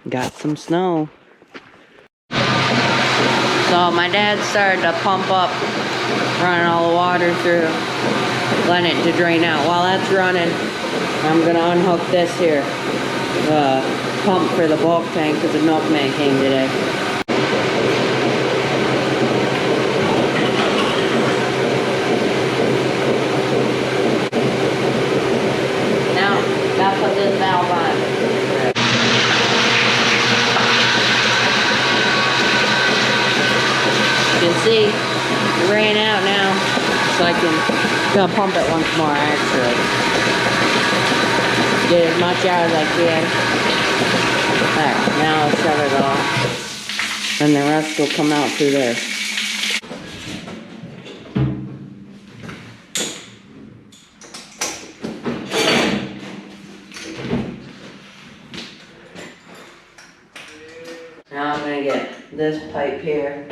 got some snow. So my dad started to pump up, running all the water through, letting it to drain out. While that's running, I'm gonna unhook this here, the pump for the bulk tank, because the milkman came today. Now, gotta put this valve on. You can see it ran out now, so I can gonna pump it once more actually. Get as much out as I can. Alright, now I'll shut it off. And the rest will come out through there. Now I'm gonna get this pipe here.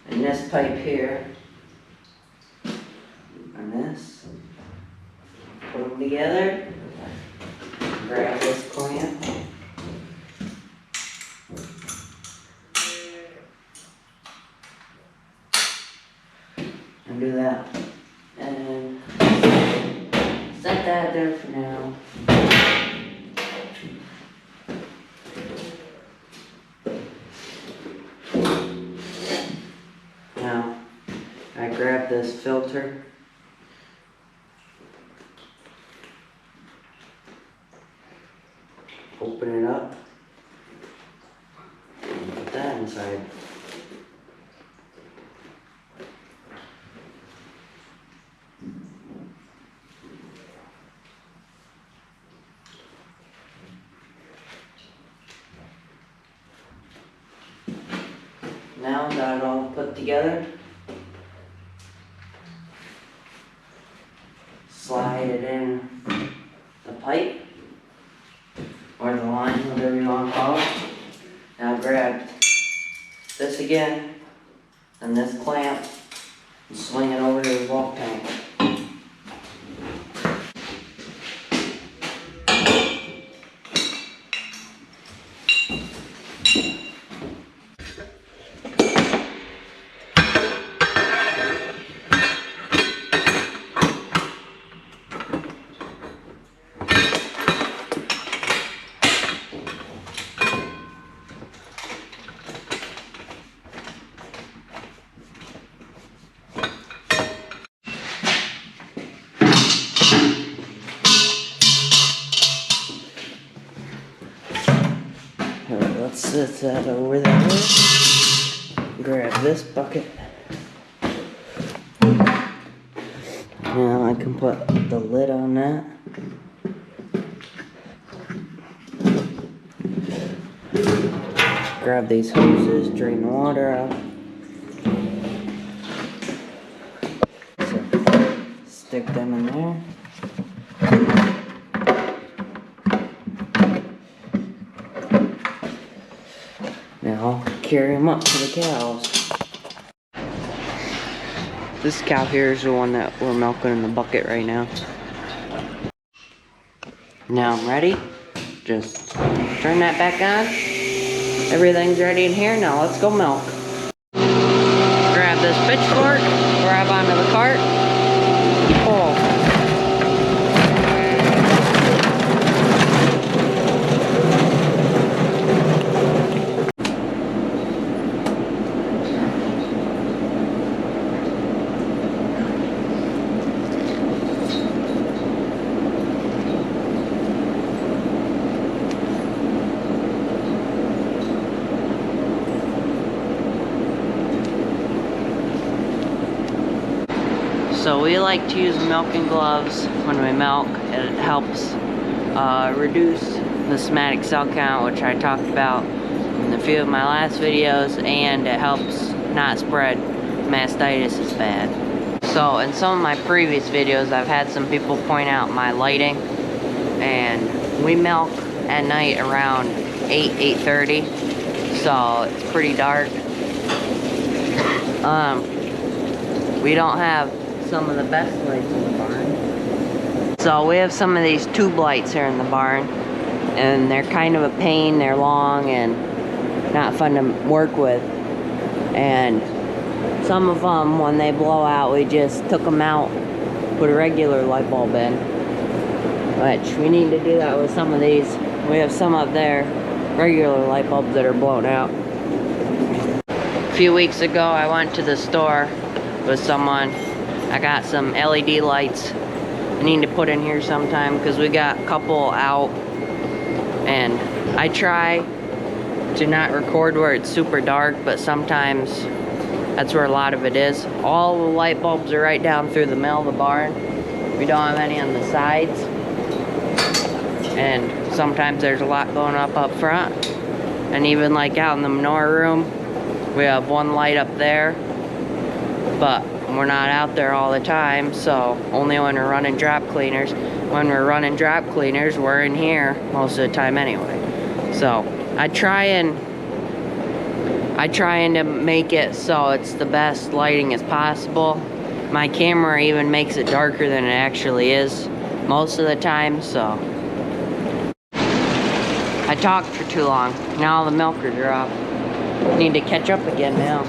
And this pipe here, and this, put them together, grab this clamp, and do that, and set that there for now. Now, I grab this filter, open it up, and put that inside. Now got it all put together, slide it in the pipe, or the line, whatever you want to call it. Now grab this again, and this clamp, and swing it over to the bulk tank. Let's set that over there. Grab this bucket. Now I can put the lid on that. Grab these hoses, drain the water out. So, stick them in there. Now carry them up to the cows. This cow here is the one that we're milking in the bucket right now. Now I'm ready. Just turn that back on. Everything's ready in here. Now let's go milk. Grab this pitchfork, grab onto the cart, pull. So we like to use milking gloves when we milk. It helps reduce the somatic cell count, which I talked about in a few of my last videos, and it helps not spread mastitis as bad. So in some of my previous videos, I've had some people point out my lighting, and we milk at night around 8:30, so it's pretty dark. We don't have some of the best lights in the barn. So we have some of these tube lights here in the barn, and they're kind of a pain. They're long and not fun to work with. And some of them, when they blow out, we just took them out, put a regular light bulb in. Which we need to do that with some of these. We have some up there, regular light bulbs that are blown out. A few weeks ago, I went to the store with someone. I got some LED lights I need to put in here sometime because we got a couple out. And I try to not record where it's super dark, but sometimes that's where a lot of it is. All the light bulbs are right down through the middle of the barn. We don't have any on the sides. And sometimes there's a lot going up front. And even like out in the manure room, we have one light up there. But we're not out there all the time, so only when we're running drop cleaners. When we're running drop cleaners, we're in here most of the time anyway. So I trying to make it so it's the best lighting as possible. My camera even makes it darker than it actually is most of the time, so. I talked for too long. Now all the milkers are off. Need to catch up again now.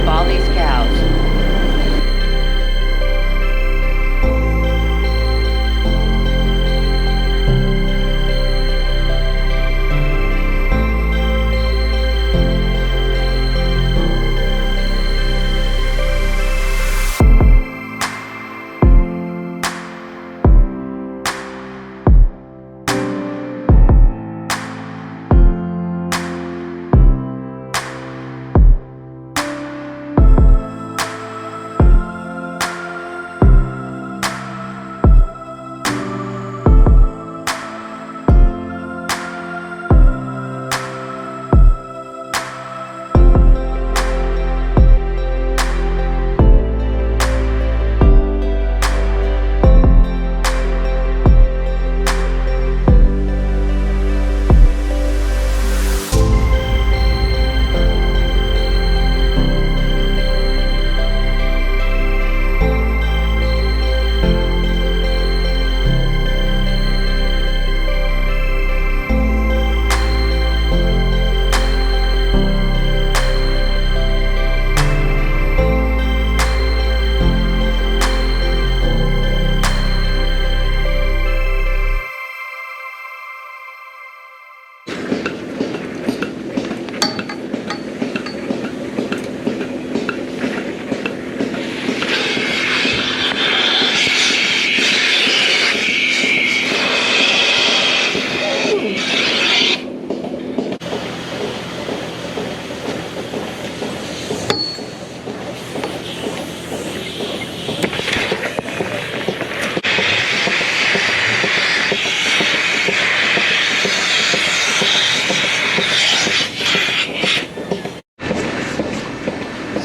All these cows.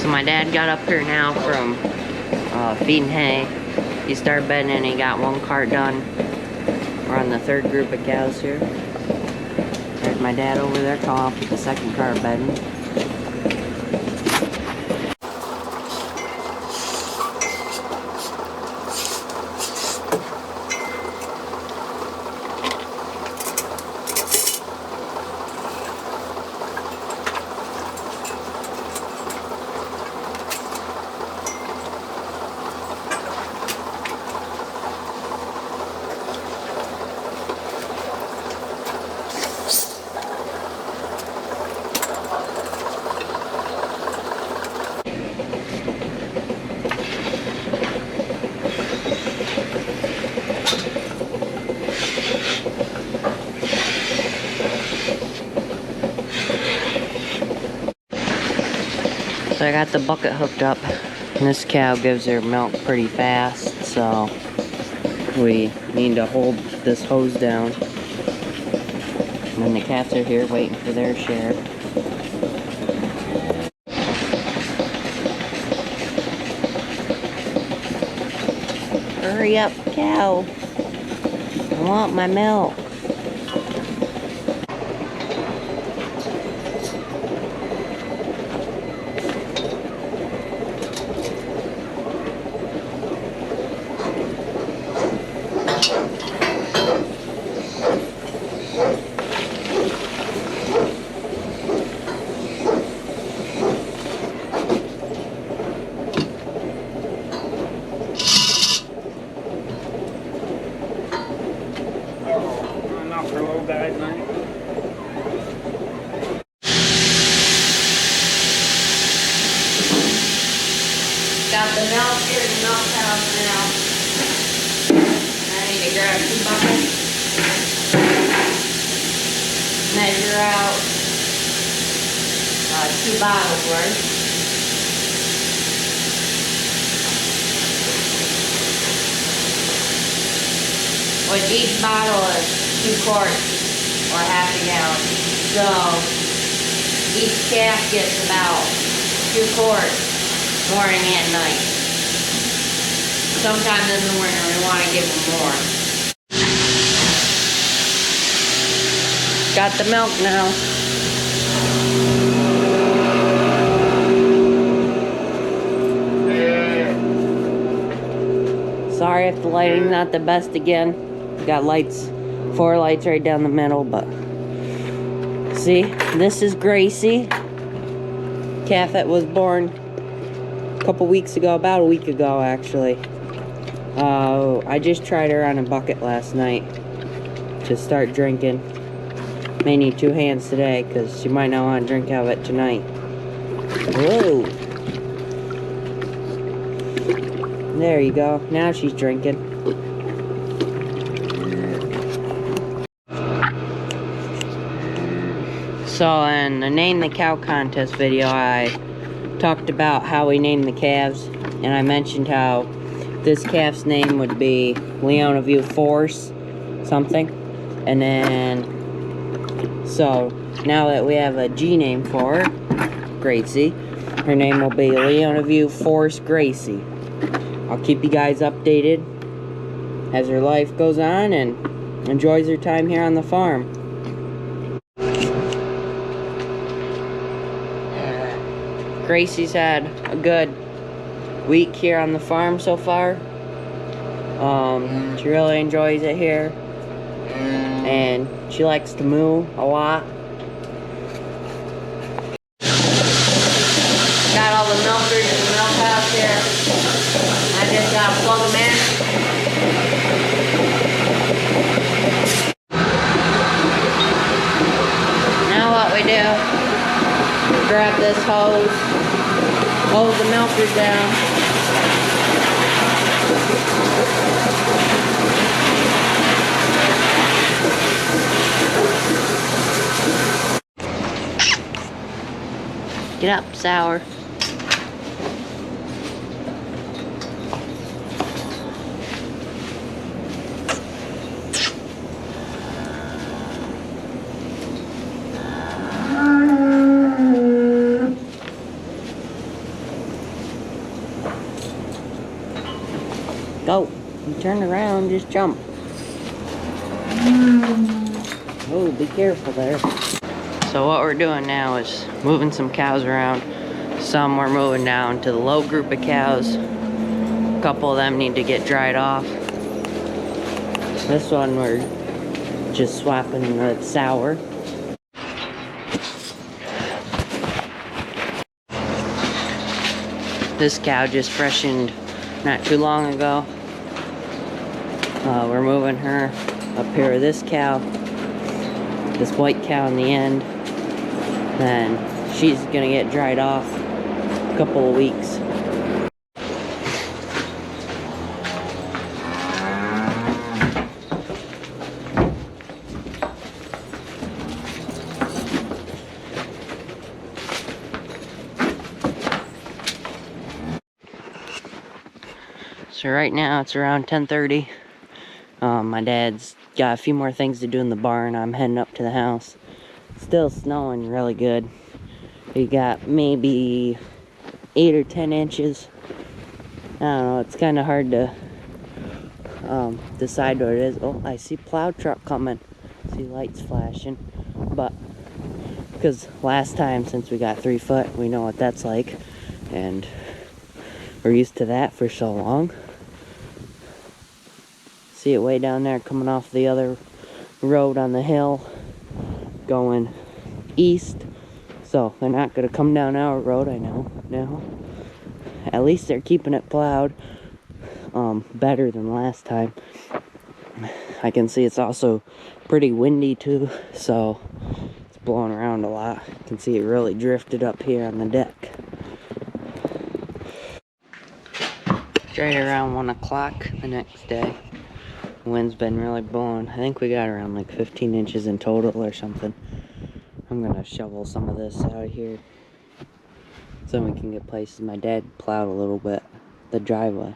My dad got up here now from feeding hay. He started bedding and he got one cart done. We're on the third group of cows here. There's my dad over there coming up with the second cart bedding. So I got the bucket hooked up, and this cow gives her milk pretty fast, so we need to hold this hose down. And then the cats are here waiting for their share. Hurry up, cow. I want my milk. Got the milk here in the milk house now. I need to grab 2 buckets. Measure out 2 bottles worth. With each bottle is 2 quarts or half a gallon. So each calf gets about 2 quarts. Morning and night. Sometime in the winter we want to give them more. Got the milk now. Sorry if the lighting's not the best again. Got lights, 4 lights right down the middle, but see, this is Gracie. Calf that was born couple weeks ago, about a week ago actually. I just tried her on a bucket last night to start drinking. May need 2 hands today because she might not want to drink out of it tonight. Whoa! There you go. Now she's drinking. So in the Name the Cow contest video, I talked about how we named the calves, and I mentioned how this calf's name would be Leona View Force something, and then so now that we have a G name for her, Gracie, her name will be Leona View Force Gracie. I'll keep you guys updated as her life goes on and enjoys her time here on the farm. Gracie's had a good week here on the farm so far. She really enjoys it here, and she likes to moo a lot. Got all the milkers in the milk house here. I just gotta plug them in. Now what we do, grab this hose, hose the milkers down. Get up, Sour. Go. You turn around, just jump. Oh, be careful there. So what we're doing now is moving some cows around. Some we're moving down to the low group of cows. A couple of them need to get dried off. This one we're just swapping the Sour. This cow just freshened not too long ago. We're moving her up here with this cow, this white cow in the end. Then she's gonna get dried off a couple of weeks. So right now it's around 10:30. My dad's got a few more things to do in the barn. I'm heading up to the house. Still snowing really good. We got maybe 8 or 10 inches. I don't know, it's kind of hard to decide what it is. Oh, I see plow truck coming. See lights flashing. But because last time, since we got 3 foot, we know what that's like. And we're used to that for so long. See it way down there coming off the other road on the hill going east. So they're not going to come down our road, I know now. At least they're keeping it plowed better than last time. I can see it's also pretty windy too, so it's blowing around a lot. You can see it really drifted up here on the deck. It's right around 1 o'clock the next day. The wind's been really blowing. I think we got around like 15 inches in total or something. I'm gonna shovel some of this out of here so we can get places. My dad plowed a little bit the driveway.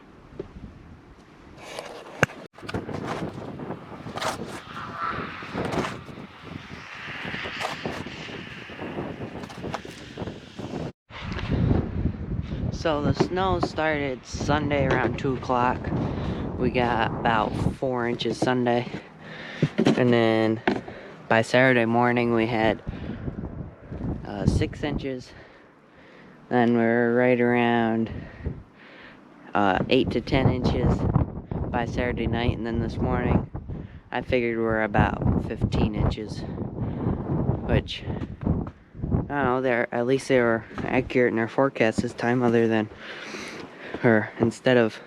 So the snow started Sunday around 2 o'clock. We got about 4 inches Sunday. And then by Saturday morning we had 6 inches. Then we're right around 8 to 10 inches by Saturday night. And then this morning I figured we're about 15 inches. Which, I don't know, at least they were accurate in their forecast this time, other than, or instead of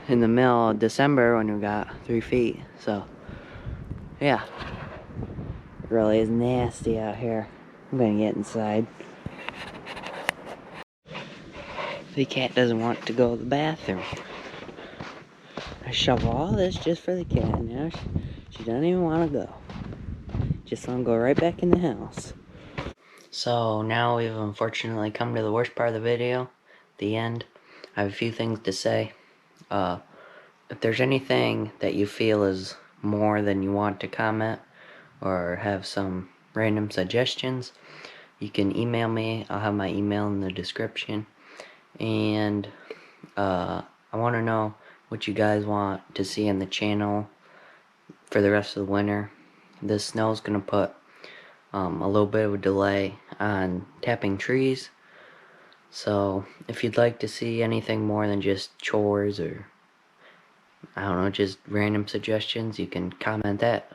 in the middle of December when we got 3 feet. So yeah, it really is nasty out here. I'm gonna get inside. The cat doesn't want to go to the bathroom. I shovel all this just for the cat. Now she doesn't even want to go. Just want to go right back in the house. So now we've unfortunately come to the worst part of the video, the end. I have a few things to say. If there's anything that you feel is more than you want to comment, or have some random suggestions, you can email me. I'll have my email in the description. And I want to know what you guys want to see in the channel for the rest of the winter. This snow is going to put a little bit of a delay on tapping trees. So if you'd like to see anything more than just chores or, I don't know, just random suggestions, you can comment that